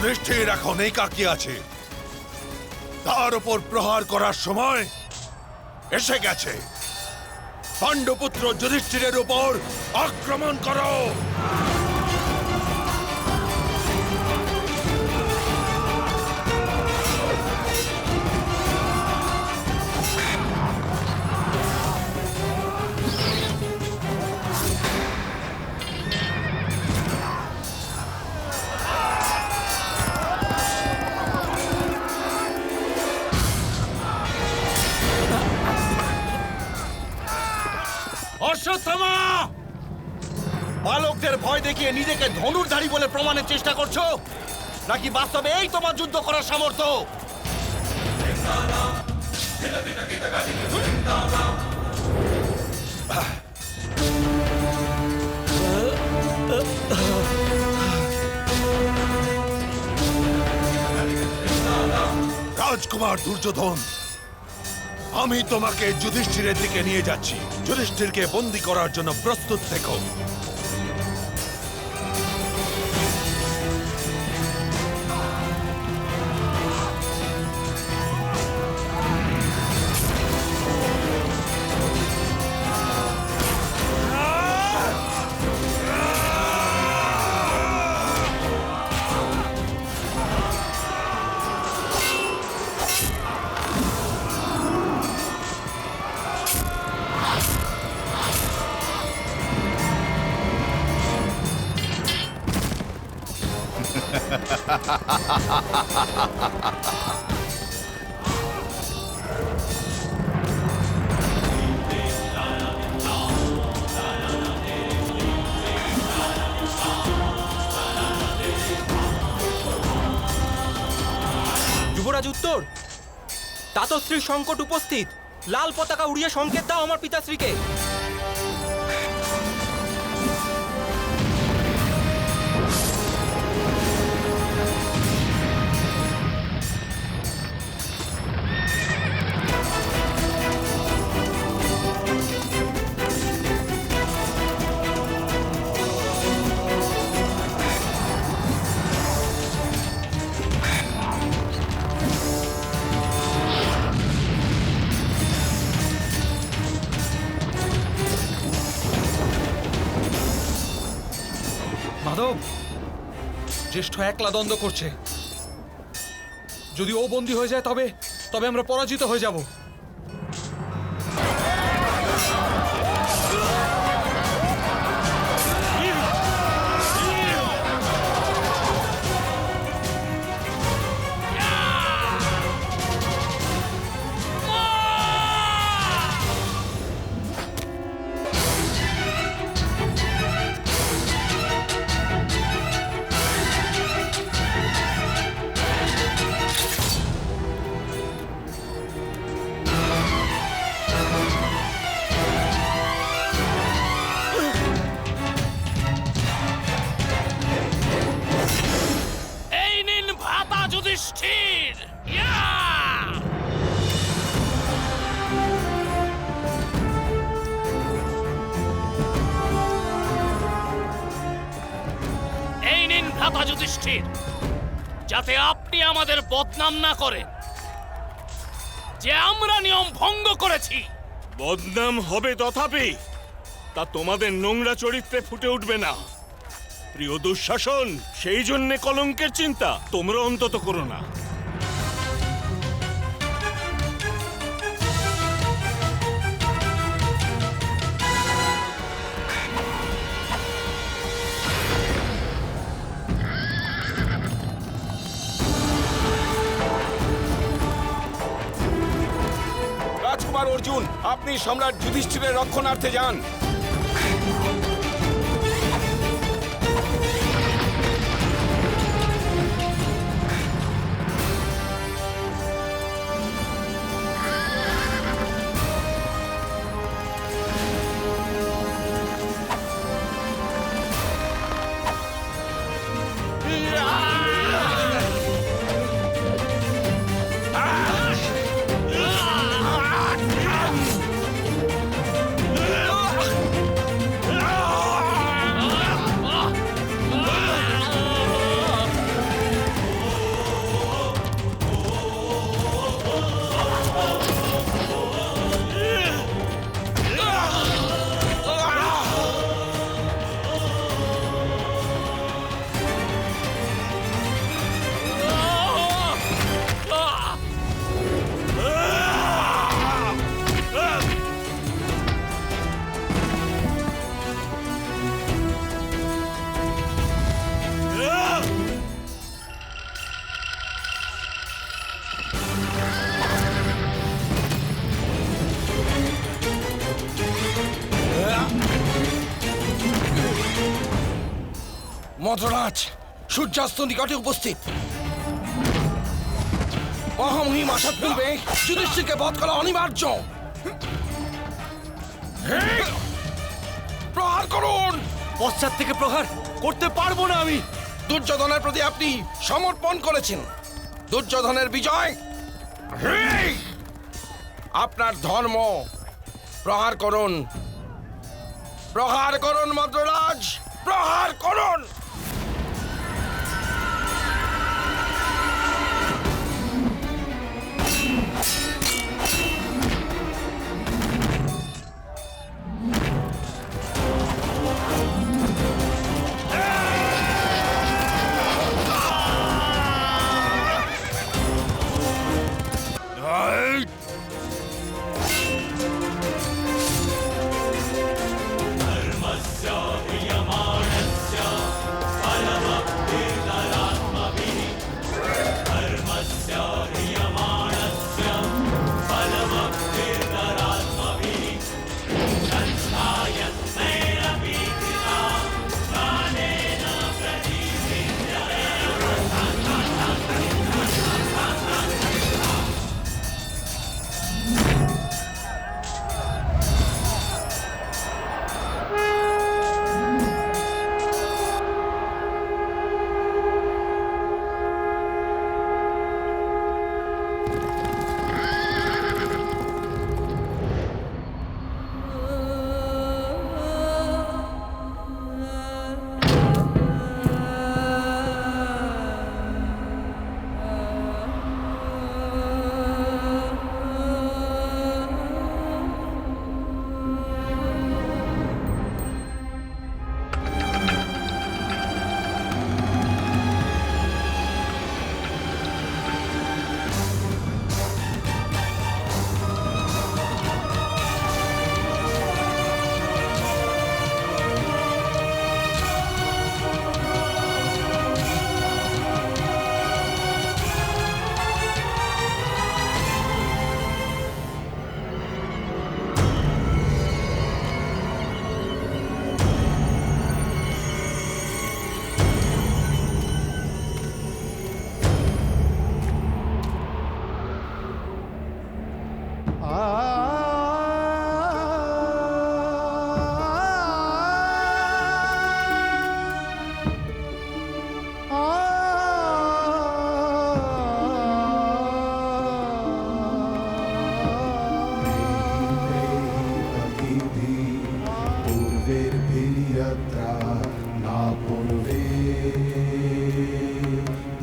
যুধিষ্ঠির এখন একাকী আছে, তার উপর প্রহার করার সময় এসে গেছে। পাণ্ডুপুত্র যুধিষ্ঠিরের উপর আক্রমণ করো। অশ্বত্থামা! বালকদের ভয় দেখিয়ে নিজেকে ধনুর্ধারী বলে প্রমাণের চেষ্টা করছো, নাকি বাস্তবে এই তোমার যুদ্ধ করার সামর্থ্য? রাজকুমার দুর্যোধন, আমি তোমাকে যুধিষ্ঠিরের দিকে নিয়ে যাচ্ছি। যুধিষ্ঠিরকে বন্দী করার জন্য প্রস্তুত থেকো। যুবরাজ উত্তর, তাতশ্রীর সংকট উপস্থিত। লাল পতাকা উড়িয়ে সংকেত দাও আমার পিতাশ্রীকে। মাধব, জ্যেষ্ঠ একলা দ্বন্দ্ব করছে। যদি ও বন্দী হয়ে যায় তবে তবে আমরা পরাজিত হয়ে যাব। যুধিষ্ঠির! এই নিন ভ্রাতা যুধিষ্ঠির, যাতে আপনি আমাদের বদনাম না করেন যে আমরা নিয়ম ভঙ্গ করেছি। বদনাম হবে, তথাপি তা তোমাদের নোংরা চরিত্রে ফুটে উঠবে না। প্রিয় দুঃশাসন, সেই জন্যে কলঙ্কের চিন্তা তোমরা অন্তত করো না। রাজকুমার অর্জুন, আপনি সম্রাট যুধিষ্ঠিরের রক্ষণার্থে যান। মন্ত্ররাজ সূর্যাস্ত নিকটে উপস্থিত। মহামহিম আসার পূর্বে যুধিষ্ঠিরকে বধ করা অনিবার্য। প্রহার করুন। পশ্চাৎ থেকে প্রহার করতে পারবো না আমি। দুর্যোধনের প্রতি আপনি সমর্পণ করেছেন। দুর্যোধনের বিজয় আপনার ধর্ম। প্রহার করুন, প্রহার করুন মন্ত্ররাজ, প্রহার করুন।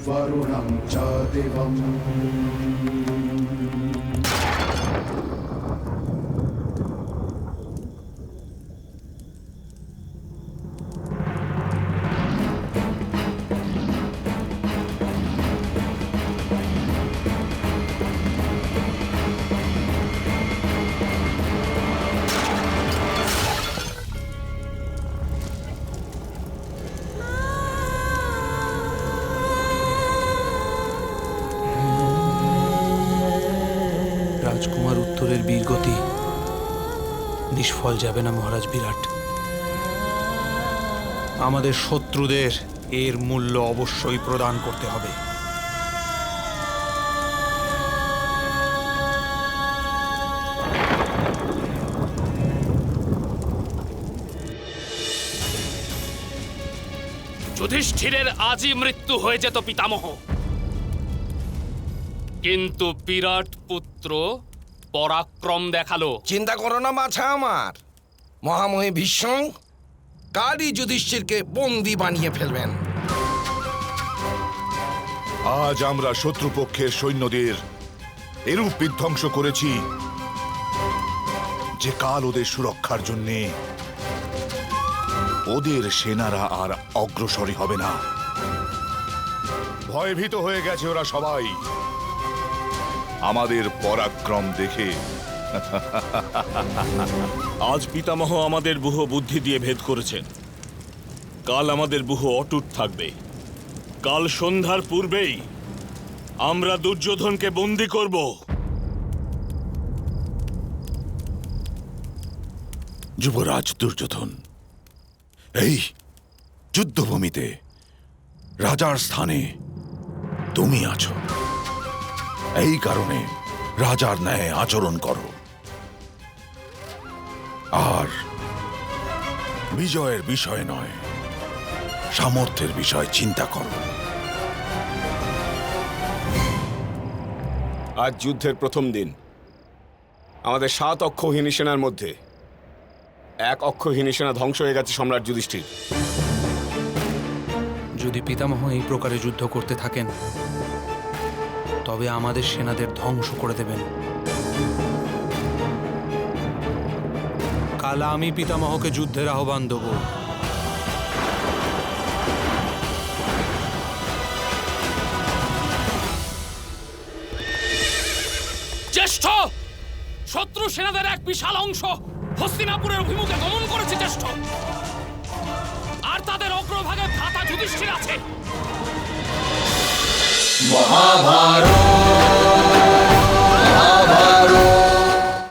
वरुणं च दिवम् রাজকুমার উত্তরের বীরগতি নিষ্ফল যাবে না মহারাজ বিরাট। আমাদের শত্রুদের এর মূল্য অবশ্যই প্রদান করতে হবে। যুধিষ্ঠিরের আজই মৃত্যু হয়ে যেত পিতামহ, কিন্তু বিরাট পুত্র পরাক্রম দেখালো। চিন্তা করো না বাছা আমার। মহামহিম ভীষ্ম কালই যুধিষ্ঠিরকে বন্দী বানিয়ে ফেলবেন। আজ আমরা শত্রুপক্ষের সৈন্যদের এরূপ বিধ্বংস করেছি যে কাল ওদের সুরক্ষার জন্যে ওদের সেনারা আর অগ্রসরই হবে না। ভয়ভীত হয়ে গেছে ওরা সবাই আমাদের পরাক্রম দেখে। আজ পিতামহ আমাদের বুহ বুদ্ধি দিয়ে ভেদ করেছেন। কাল আমাদের বুহ অটুট থাকবে। কাল সন্ধ্যার পূর্বেই আমরা দুর্যোধনকে বন্দী করব। যুবরাজ দুর্যোধন এই যুদ্ধভূমিতে রাজার স্থানে তুমি আছো। এই কারণে রাজার ন্যায় আচরণ করো আর বিজয়ের বিষয় নয়, সামর্থ্যের বিষয় চিন্তা করো। আজ যুদ্ধের প্রথম দিন। আমাদের 7 অক্ষৌহিনী সেনার মধ্যে 1 অক্ষৌহিনী সেনা ধ্বংস হয়ে গেছে সম্রাট যুধিষ্ঠির। যদি পিতামহ এই প্রকারে যুদ্ধ করতে থাকেন তবে আমাদের সেনাদের ধ্বংস করে দেবেন। কাল আমি পিতামহকে যুদ্ধের আহ্বান দেব। জ্যেষ্ঠ, শত্রু সেনাদের এক বিশাল অংশ হস্তিনাপুরের অভিমুখে গমন করেছে জ্যেষ্ঠ, আর তাদের অগ্রভাগে ভ্রাতা যুধিষ্ঠির আছে। মহাভারত